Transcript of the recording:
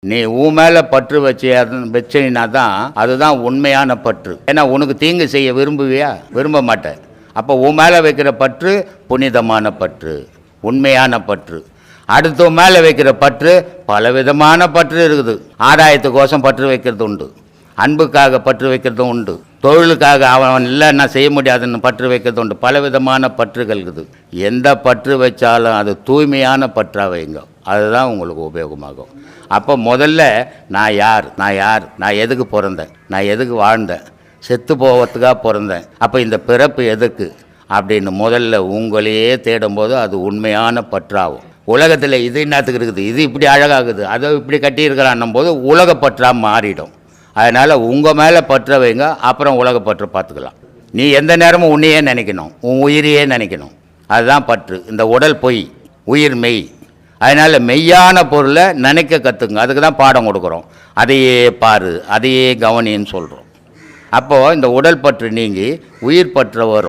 நீ உன் மேலே பற்று வச்சினா தான் அதுதான் உண்மையான பற்று. ஏன்னா உனக்கு தீங்கு செய்ய விரும்புவியா? விரும்ப மாட்டேன். அப்போ உன் மேலே வைக்கிற பற்று புனிதமான பற்று, உண்மையான பற்று. அடுத்த மேலே வைக்கிற பற்று பலவிதமான பற்று இருக்குது. ஆதாயத்துக்கோசம் பற்று வைக்கிறது உண்டு, அன்புக்காக பற்று வைக்கிறதும் உண்டு, தொழிலுக்காக அவன் இல்லை நான் செய்ய முடியாதுன்னு பற்று வைக்கிறது உண்டு. பலவிதமான பற்றுகள் இருக்குது. எந்த பற்று வச்சாலும் அது தூய்மையான பற்றாக வைங்க, அதுதான் உங்களுக்கு உபயோகமாகும். அப்போ முதல்ல நான் யார், நான் எதுக்கு பிறந்தேன், நான் எதுக்கு வாழ்ந்தேன், செத்து போவதுக்காக பிறந்தேன், அப்போ இந்த பிறப்பு எதுக்கு அப்படின்னு முதல்ல உங்களையே தேடும்போது அது உண்மையான பற்றாகும். உலகத்தில் இது என்னத்துக்கு இருக்குது, இது இப்படி அழகாகுது, அதை இப்படி கட்டியிருக்கிறான்னும் போது உலக பற்றா மாறிடும். அதனால் உங்கள் மேலே பற்ற வைங்க, அப்புறம் உலக பற்று பார்த்துக்கலாம். நீ எந்த நேரமும் உன்னையே நினைக்கணும், உன் உயிரையே நினைக்கணும், அதுதான் பற்று. இந்த உடல் பொய், உயிர் மெய். அதனால் மெய்யான பொருளை நினைக்க கற்றுங்க, அதுக்கு தான் பாடம் கொடுக்குறோம். அதையே பாரு, அதையே கவனின்னு சொல்கிறோம். அப்போது இந்த உடல் பற்று நீங்கி உயிர் பற்று வரும்.